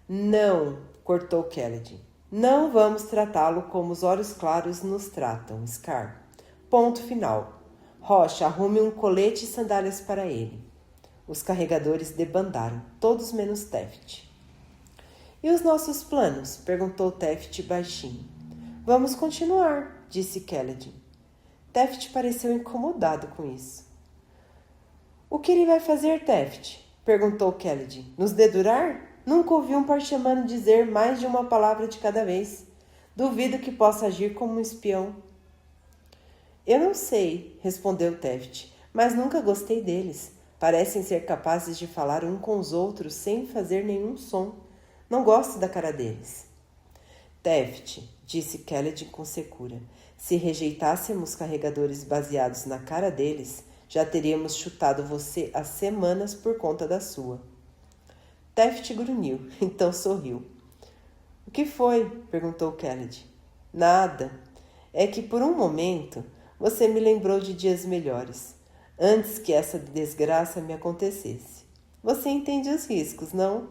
Não, cortou Kaledin. Não vamos tratá-lo como os olhos claros nos tratam, Scar. Ponto final. Rocha, arrume um colete e sandálias para ele. Os carregadores debandaram, todos menos Teft. E os nossos planos? Perguntou Teft baixinho. Vamos continuar, disse Kaledin. Teft pareceu incomodado com isso. O que ele vai fazer, Teft? Perguntou Kaledin. Nos dedurar? Nunca ouvi um parchemano dizer mais de uma palavra de cada vez. Duvido que possa agir como um espião. Eu não sei, respondeu Teft, mas nunca gostei deles. Parecem ser capazes de falar um com os outros sem fazer nenhum som. Não gosto da cara deles. Teft, disse Kaledin com secura, se rejeitássemos carregadores baseados na cara deles, já teríamos chutado você há semanas por conta da sua. Teft grunhiu, então sorriu. O que foi? Perguntou Kaledin. Nada. É que por um momento você me lembrou de dias melhores, antes que essa desgraça me acontecesse. Você entende os riscos, não?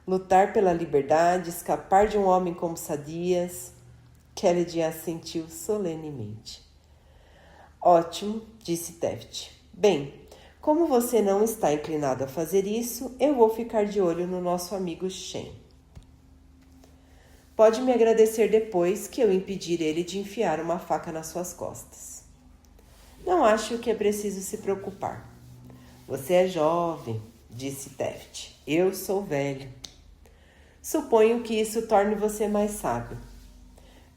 Lutar pela liberdade, escapar de um homem como Sadias. Kaledin assentiu solenemente. Ótimo, disse Teft. Bem, como você não está inclinado a fazer isso, eu vou ficar de olho no nosso amigo Shen. Pode me agradecer depois que eu impedir ele de enfiar uma faca nas suas costas. Não acho que é preciso se preocupar. Você é jovem, disse Teft. Eu sou velho. Suponho que isso torne você mais sábio.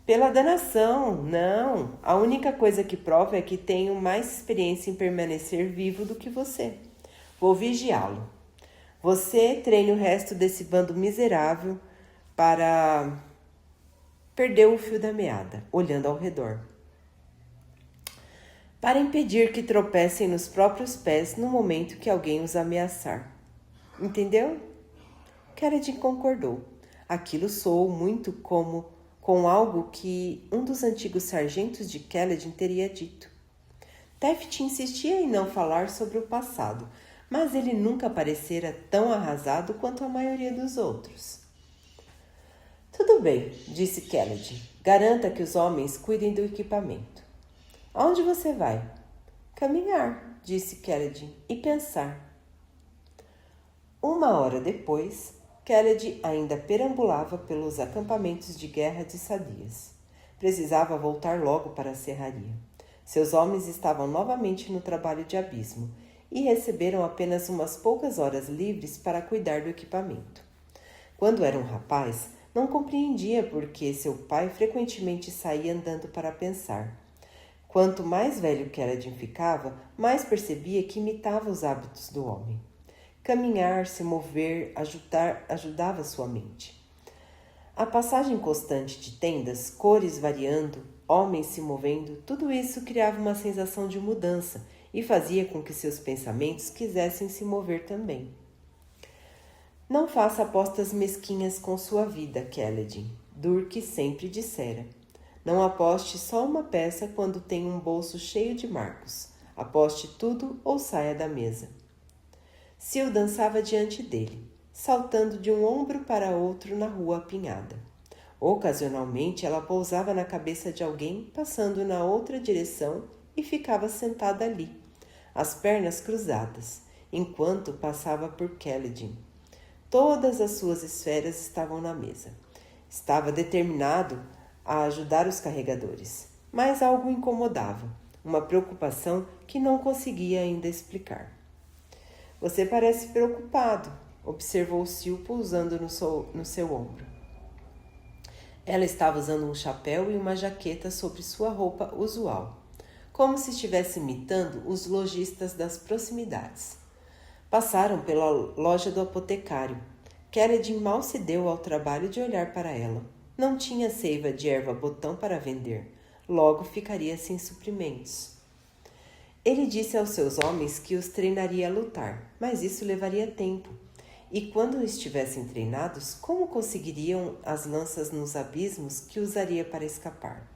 Pela danação, não. A única coisa que prova é que tenho mais experiência em permanecer vivo do que você. Vou vigiá-lo. Você treine o resto desse bando miserável para perder o fio da meada, olhando ao redor. Para impedir que tropecem nos próprios pés no momento que alguém os ameaçar. Entendeu? Kaledin concordou. Aquilo soou muito com algo que um dos antigos sargentos de Kaledin teria dito. Teft insistia em não falar sobre o passado, mas ele nunca parecera tão arrasado quanto a maioria dos outros. Tudo bem, disse Kaledin. Garanta que os homens cuidem do equipamento. Aonde você vai? Caminhar, disse Kaledin, e pensar. 1 hora depois, Kaledin ainda perambulava pelos acampamentos de guerra de Sadias. Precisava voltar logo para a serraria. Seus homens estavam novamente no trabalho de abismo e receberam apenas umas poucas horas livres para cuidar do equipamento. Quando era um rapaz, não compreendia por que seu pai frequentemente saía andando para pensar. Quanto mais velho Kaledin ficava, mais percebia que imitava os hábitos do homem. Caminhar, se mover, ajudava sua mente. A passagem constante de tendas, cores variando, homens se movendo, tudo isso criava uma sensação de mudança e fazia com que seus pensamentos quisessem se mover também. Não faça apostas mesquinhas com sua vida, Kaledin, Durk sempre dissera. Não aposte só uma peça quando tem um bolso cheio de marcos. Aposte tudo ou saia da mesa. Sil dançava diante dele, saltando de um ombro para outro na rua apinhada. Ocasionalmente, ela pousava na cabeça de alguém passando na outra direção e ficava sentada ali, as pernas cruzadas, enquanto passava por Kaledin. Todas as suas esferas estavam na mesa. Estava determinado a ajudar os carregadores, mas algo incomodava, uma preocupação que não conseguia ainda explicar. Você parece preocupado, observou Sil pousando no seu ombro. Ela estava usando um chapéu e uma jaqueta sobre sua roupa usual, como se estivesse imitando os lojistas das proximidades. Passaram pela loja do apotecário. Kaledin mal se deu ao trabalho de olhar para ela. Não tinha seiva de erva-botão para vender. Logo ficaria sem suprimentos. Ele disse aos seus homens que os treinaria a lutar, mas isso levaria tempo. E quando estivessem treinados, como conseguiriam as lanças nos abismos que usaria para escapar?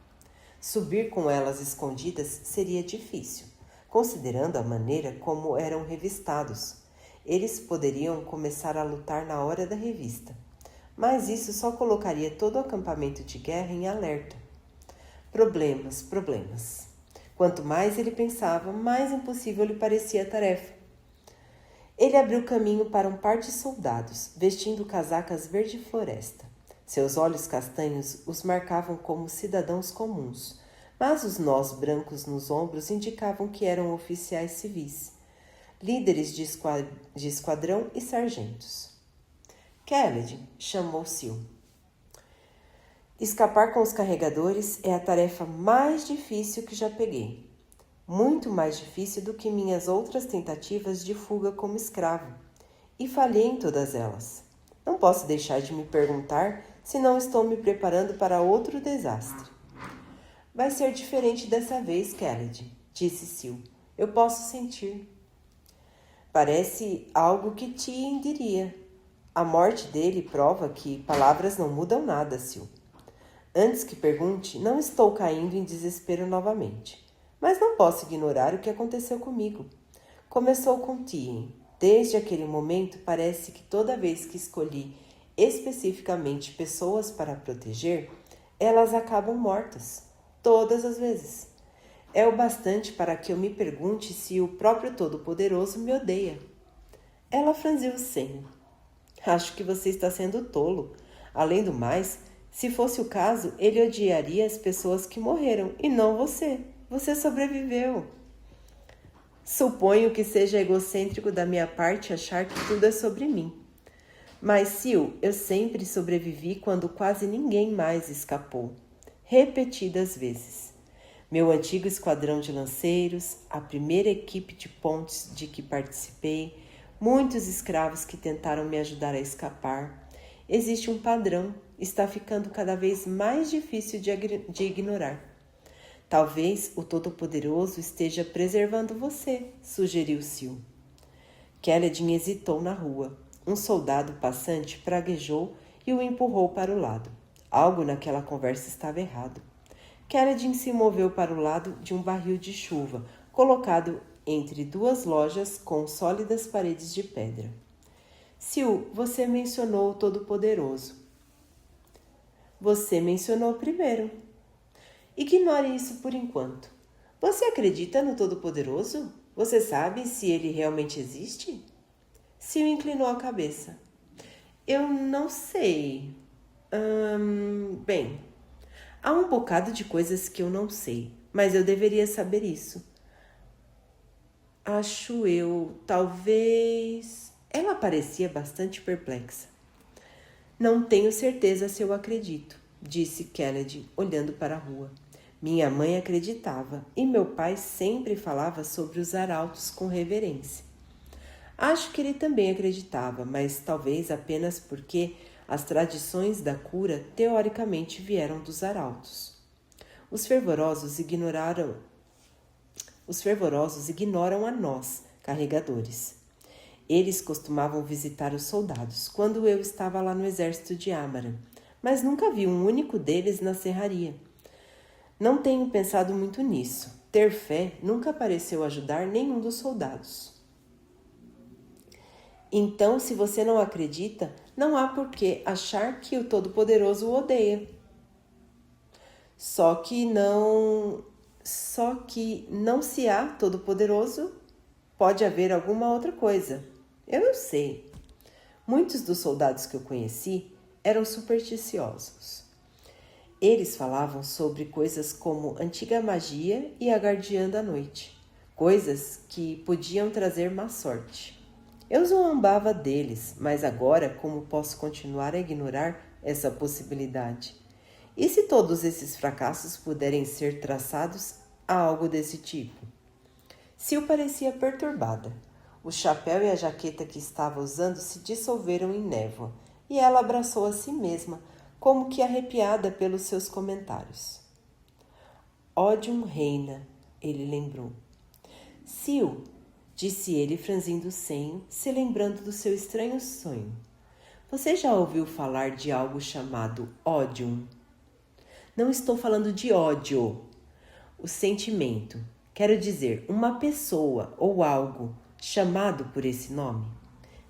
Subir com elas escondidas seria difícil, considerando a maneira como eram revistados. Eles poderiam começar a lutar na hora da revista, mas isso só colocaria todo o acampamento de guerra em alerta. Problemas. Quanto mais ele pensava, mais impossível lhe parecia a tarefa. Ele abriu caminho para um par de soldados, vestindo casacas verde floresta. Seus olhos castanhos os marcavam como cidadãos comuns, mas os nós brancos nos ombros indicavam que eram oficiais civis, líderes de esquadrão e sargentos. Kaledin, chamou Sil. Escapar com os carregadores é a tarefa mais difícil que já peguei. Muito mais difícil do que minhas outras tentativas de fuga como escravo. E falhei em todas elas. Não posso deixar de me perguntar se não estou me preparando para outro desastre. Vai ser diferente dessa vez, Kaledin, disse Sil. Eu posso sentir. Parece algo que Tien diria. A morte dele prova que palavras não mudam nada, Sil. Antes que pergunte, não estou caindo em desespero novamente. Mas não posso ignorar o que aconteceu comigo. Começou com Tien. Desde aquele momento, parece que toda vez que escolhi especificamente pessoas para proteger, elas acabam mortas. Todas as vezes. É o bastante para que eu me pergunte se o próprio Todo-Poderoso me odeia. Ela franziu o senho. Acho que você está sendo tolo. Além do mais, se fosse o caso, ele odiaria as pessoas que morreram e não você. Você sobreviveu. Suponho que seja egocêntrico da minha parte achar que tudo é sobre mim. Mas, Sil, eu sempre sobrevivi quando quase ninguém mais escapou. Repetidas vezes. Meu antigo esquadrão de lanceiros, a primeira equipe de pontes de que participei, muitos escravos que tentaram me ajudar a escapar. Existe um padrão, está ficando cada vez mais difícil de ignorar. Talvez o Todo-Poderoso esteja preservando você, sugeriu Sil. Kelledin hesitou na rua. Um soldado passante praguejou e o empurrou para o lado. Algo naquela conversa estava errado. Kelledin se moveu para o lado de um barril de chuva, colocado entre duas lojas com sólidas paredes de pedra. Sil, você mencionou o Todo-Poderoso. Você mencionou primeiro. Ignore isso por enquanto. Você acredita no Todo-Poderoso? Você sabe se ele realmente existe? Sil inclinou a cabeça. Eu não sei. Bem, há um bocado de coisas que eu não sei, mas eu deveria saber isso. Acho eu, talvez... Ela parecia bastante perplexa. Não tenho certeza se eu acredito, disse Kelledin, olhando para a rua. Minha mãe acreditava e meu pai sempre falava sobre os arautos com reverência. Acho que ele também acreditava, mas talvez apenas porque as tradições da cura teoricamente vieram dos arautos. Os fervorosos ignoram a nós, carregadores. Eles costumavam visitar os soldados quando eu estava lá no exército de Amaran, mas nunca vi um único deles na serraria. Não tenho pensado muito nisso. Ter fé nunca pareceu ajudar nenhum dos soldados. Então, se você não acredita, não há por que achar que o Todo-Poderoso o odeia. Só que não se há Todo-Poderoso, pode haver alguma outra coisa. Eu não sei. Muitos dos soldados que eu conheci eram supersticiosos. Eles falavam sobre coisas como antiga magia e a guardiã da noite, coisas que podiam trazer má sorte. Eu zombava deles, mas agora como posso continuar a ignorar essa possibilidade? E se todos esses fracassos puderem ser traçados a algo desse tipo? Sil parecia perturbada. O chapéu e a jaqueta que estava usando se dissolveram em névoa, e ela abraçou a si mesma, como que arrepiada pelos seus comentários. Odium reina, ele lembrou. Sil, disse ele franzindo o senho, se lembrando do seu estranho sonho. Você já ouviu falar de algo chamado ódium? Não estou falando de ódio. O sentimento. Quero dizer, uma pessoa ou algo chamado por esse nome.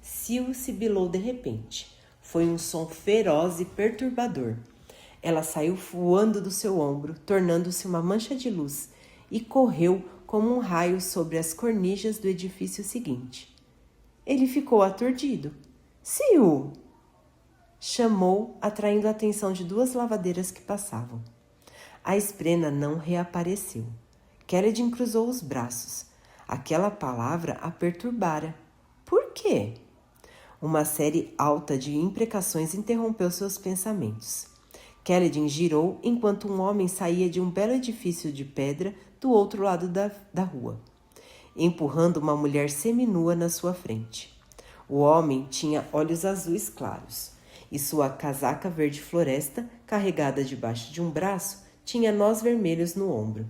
Sil sibilou de repente. Foi um som feroz e perturbador. Ela saiu voando do seu ombro, tornando-se uma mancha de luz, e correu como um raio sobre as cornijas do edifício seguinte. Ele ficou aturdido. Sil! Chamou, atraindo a atenção de duas lavadeiras que passavam. A esprena não reapareceu. Kelledin cruzou os braços. Aquela palavra a perturbara. Por quê? Uma série alta de imprecações interrompeu seus pensamentos. Kelledin girou enquanto um homem saía de um belo edifício de pedra do outro lado da rua, empurrando uma mulher seminua na sua frente. O homem tinha olhos azuis claros, e sua casaca verde floresta, carregada debaixo de um braço, tinha nós vermelhos no ombro.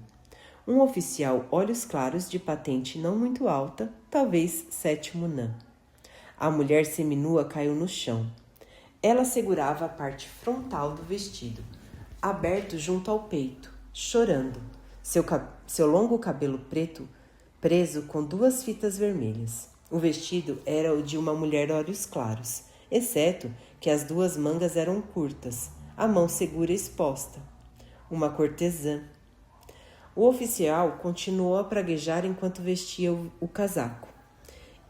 Um oficial olhos claros de patente não muito alta, talvez 7º nã. A mulher seminua caiu no chão. Ela segurava a parte frontal do vestido, aberto junto ao peito, chorando. Seu longo cabelo preto preso com 2 fitas vermelhas. O vestido era o de uma mulher olhos claros, exceto que as 2 mangas eram curtas, a mão segura exposta. Uma cortesã. O oficial continuou a praguejar enquanto vestia o casaco.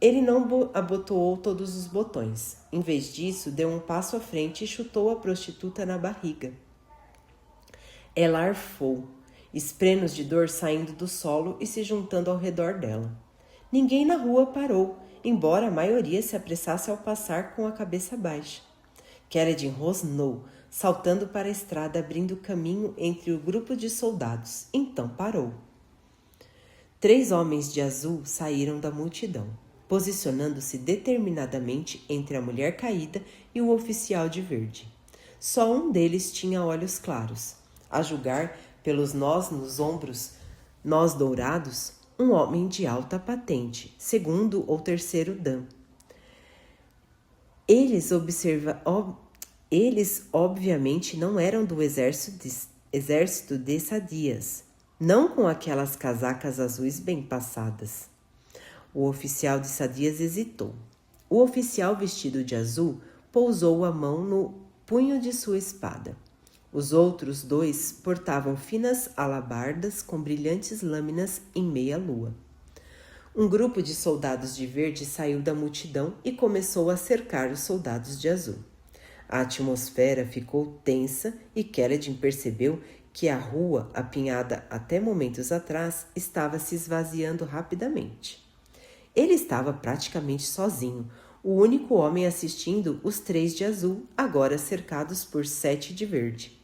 Ele não abotoou todos os botões. Em vez disso, deu um passo à frente e chutou a prostituta na barriga. Ela arfou, esprenos de dor saindo do solo e se juntando ao redor dela. Ninguém na rua parou, embora a maioria se apressasse ao passar com a cabeça baixa. Kaledin rosnou, saltando para a estrada, abrindo caminho entre o grupo de soldados. Então parou. 3 homens de azul saíram da multidão, posicionando-se determinadamente entre a mulher caída e o oficial de verde. Só um deles tinha olhos claros. A julgar pelos nós nos ombros, nós dourados, um homem de alta patente, segundo ou terceiro dan. Eles obviamente não eram do exército de Sadias, não com aquelas casacas azuis bem passadas. O oficial de Sadias hesitou. O oficial vestido de azul pousou a mão no punho de sua espada. Os outros 2 portavam finas alabardas com brilhantes lâminas em meia-lua. Um grupo de soldados de verde saiu da multidão e começou a cercar os soldados de azul. A atmosfera ficou tensa e Kaledin percebeu que a rua, apinhada até momentos atrás, estava se esvaziando rapidamente. Ele estava praticamente sozinho, o único homem assistindo os 3 de azul, agora cercados por 7 de verde.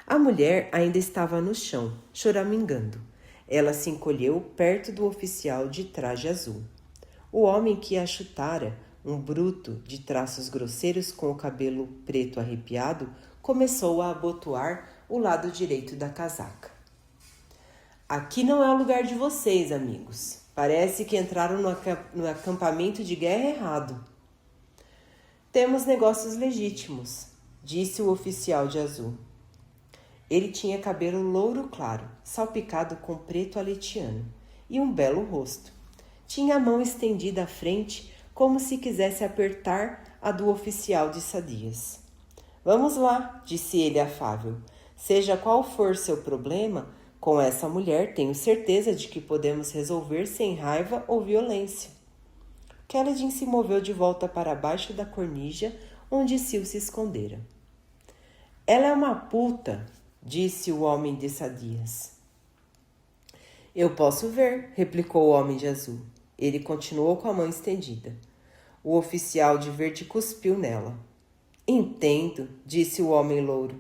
A mulher ainda estava no chão, choramingando. Ela se encolheu perto do oficial de traje azul. O homem que a chutara, um bruto de traços grosseiros com o cabelo preto arrepiado, começou a abotoar o lado direito da casaca. Aqui não é o lugar de vocês, amigos. Parece que entraram no acampamento de guerra errado. Temos negócios legítimos, disse o oficial de azul. Ele tinha cabelo louro claro, salpicado com preto aletiano, e um belo rosto. Tinha a mão estendida à frente, como se quisesse apertar a do oficial de Sadias. Vamos lá, disse ele afável. Seja qual for seu problema, com essa mulher tenho certeza de que podemos resolver sem raiva ou violência. Kaledin se moveu de volta para baixo da cornija, onde Sil se escondera. Ela é uma puta, disse o homem de Sadias. Eu posso ver, replicou o homem de azul. Ele continuou com a mão estendida. O oficial de verde cuspiu nela. Entendo, disse o homem louro.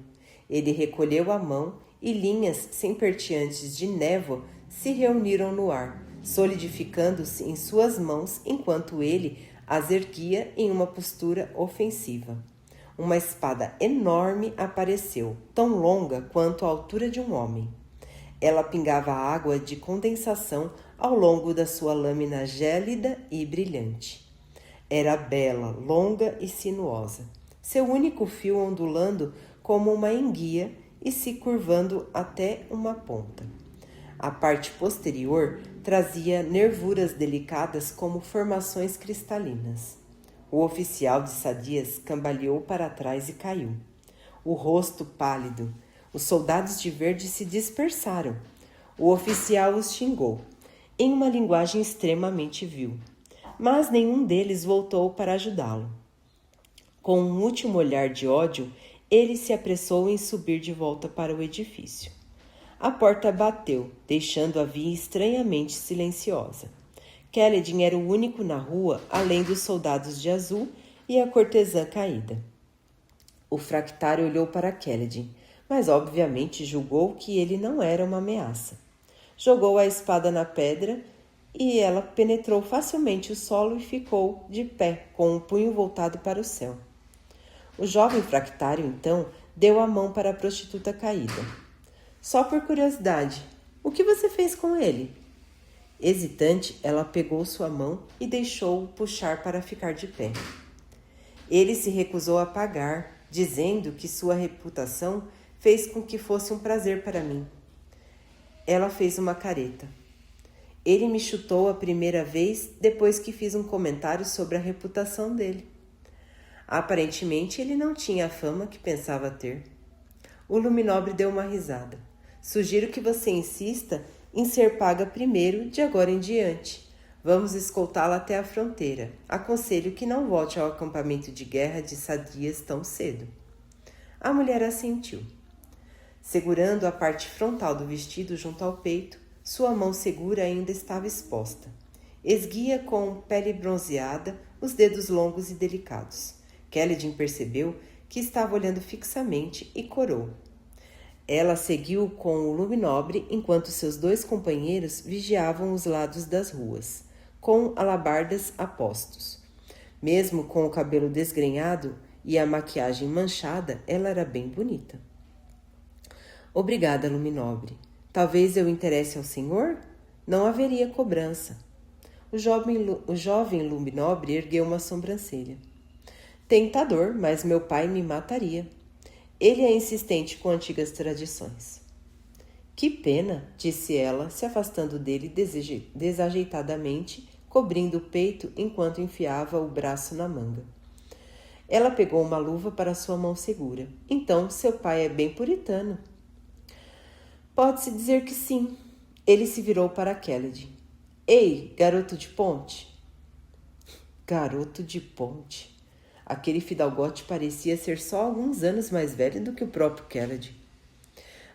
Ele recolheu a mão e linhas semperteantes de névoa se reuniram no ar, solidificando-se em suas mãos enquanto ele as erguia em uma postura ofensiva. Uma espada enorme apareceu, tão longa quanto a altura de um homem. Ela pingava água de condensação ao longo da sua lâmina gélida e brilhante. Era bela, longa e sinuosa, seu único fio ondulando como uma enguia e se curvando até uma ponta. A parte posterior trazia nervuras delicadas como formações cristalinas. O oficial de Sadias cambaleou para trás e caiu. O rosto pálido. Os soldados de verde se dispersaram. O oficial os xingou, em uma linguagem extremamente vil. Mas nenhum deles voltou para ajudá-lo. Com um último olhar de ódio, ele se apressou em subir de volta para o edifício. A porta bateu, deixando a via estranhamente silenciosa. Kaledin era o único na rua, além dos soldados de azul e a cortesã caída. O fractário olhou para Kaledin, mas obviamente julgou que ele não era uma ameaça. Jogou a espada na pedra e ela penetrou facilmente o solo e ficou de pé, com o punho voltado para o céu. O jovem fractário, então, deu a mão para a prostituta caída. Só por curiosidade, o que você fez com ele? Hesitante, ela pegou sua mão e deixou-o puxar para ficar de pé. Ele se recusou a pagar, dizendo que sua reputação fez com que fosse um prazer para mim. Ela fez uma careta. Ele me chutou a primeira vez depois que fiz um comentário sobre a reputação dele. Aparentemente, ele não tinha a fama que pensava ter. O Luminobre deu uma risada. Sugiro que você insista em ser paga primeiro de agora em diante. Vamos escoltá-la até a fronteira. Aconselho que não volte ao acampamento de guerra de Sadias tão cedo. A mulher assentiu. Segurando a parte frontal do vestido junto ao peito, sua mão segura ainda estava exposta. Esguia com pele bronzeada, os dedos longos e delicados. Kaledin percebeu que estava olhando fixamente e corou. Ela seguiu com o Luminobre enquanto seus 2 companheiros vigiavam os lados das ruas, com alabardas a postos. Mesmo com o cabelo desgrenhado e a maquiagem manchada, ela era bem bonita. Obrigada, Luminobre. Talvez eu interesse ao senhor? Não haveria cobrança. O jovem Luminobre ergueu uma sobrancelha. Tentador, mas meu pai me mataria. Ele é insistente com antigas tradições. Que pena, disse ela, se afastando dele desajeitadamente, cobrindo o peito enquanto enfiava o braço na manga. Ela pegou uma luva para sua mão segura. Então, seu pai é bem puritano. Pode-se dizer que sim. Ele se virou para Kaledin. Ei, garoto de ponte. Garoto de ponte. Aquele fidalgote parecia ser só alguns anos mais velho do que o próprio Kaledin.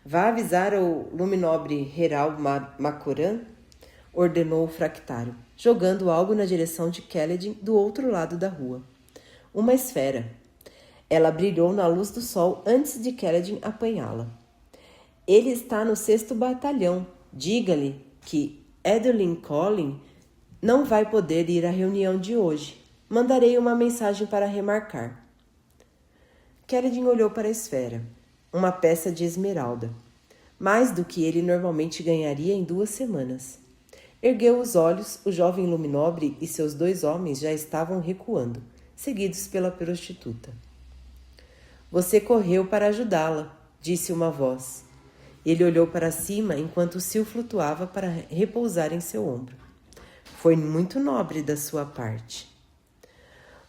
Vá avisar ao Luminobre Heral Macoran, ordenou o fractário, jogando algo na direção de Kaledin do outro lado da rua. Uma esfera. Ela brilhou na luz do sol antes de Kaledin apanhá-la. Ele está no 6º batalhão. Diga-lhe que Adeline Collin não vai poder ir à reunião de hoje. Mandarei uma mensagem para remarcar. Kaledin olhou para a esfera. Uma peça de esmeralda. Mais do que ele normalmente ganharia em 2 semanas. Ergueu os olhos, o jovem Luminobre e seus 2 homens já estavam recuando, seguidos pela prostituta. Você correu para ajudá-la, disse uma voz. Ele olhou para cima enquanto Sil flutuava para repousar em seu ombro. Foi muito nobre da sua parte.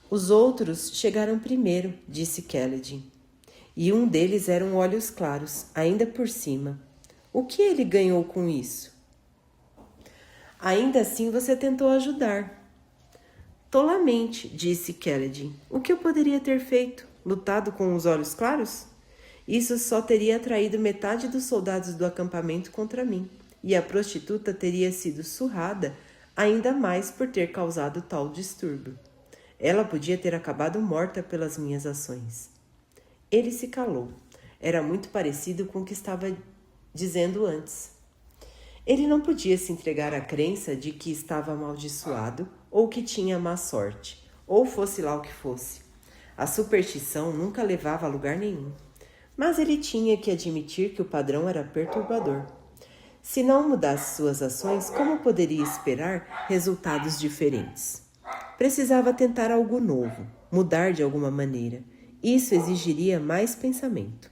Os outros chegaram primeiro, disse Kaledin. E um deles eram olhos claros, ainda por cima. O que ele ganhou com isso? Ainda assim você tentou ajudar. Tolamente, disse Kaledin. O que eu poderia ter feito? Lutado com os olhos claros? Isso só teria atraído metade dos soldados do acampamento contra mim, e a prostituta teria sido surrada ainda mais por ter causado tal distúrbio. Ela podia ter acabado morta pelas minhas ações. Ele se calou. Era muito parecido com o que estava dizendo antes. Ele não podia se entregar à crença de que estava amaldiçoado ou que tinha má sorte, ou fosse lá o que fosse. A superstição nunca levava a lugar nenhum. Mas ele tinha que admitir que o padrão era perturbador. Se não mudasse suas ações, como poderia esperar resultados diferentes? Precisava tentar algo novo, mudar de alguma maneira. Isso exigiria mais pensamento.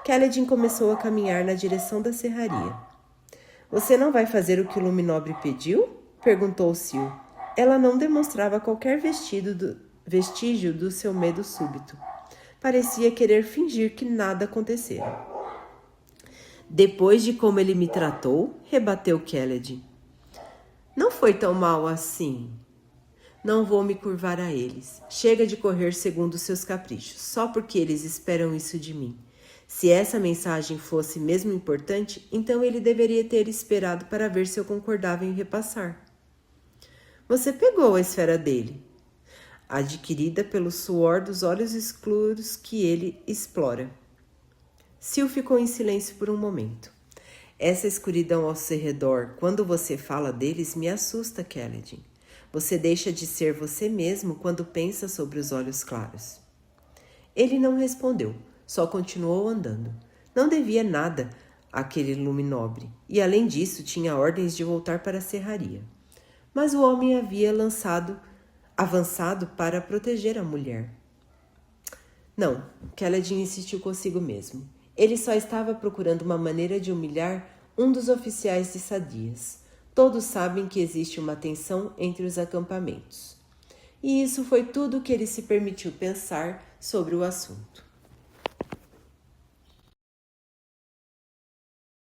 Kaledin começou a caminhar na direção da serraria. Você não vai fazer o que o Luminobre pediu? Perguntou Sil. Ela não demonstrava qualquer vestígio do seu medo súbito. Parecia querer fingir que nada acontecera. Depois de como ele me tratou, rebateu Kaledin. Não foi tão mal assim. Não vou me curvar a eles. Chega de correr segundo seus caprichos, só porque eles esperam isso de mim. Se essa mensagem fosse mesmo importante, então ele deveria ter esperado para ver se eu concordava em repassar. Você pegou a esfera dele, adquirida pelo suor dos olhos escuros que ele explora. Sil ficou em silêncio por um momento. Essa escuridão ao seu redor, quando você fala deles, me assusta, Kaledin. Você deixa de ser você mesmo quando pensa sobre os olhos claros. Ele não respondeu, só continuou andando. Não devia nada àquele Luminobre, e além disso tinha ordens de voltar para a serraria. Mas o homem havia avançado para proteger a mulher. Não, Kaledin insistiu consigo mesmo. Ele só estava procurando uma maneira de humilhar um dos oficiais de Sadias. Todos sabem que existe uma tensão entre os acampamentos. E isso foi tudo que ele se permitiu pensar sobre o assunto.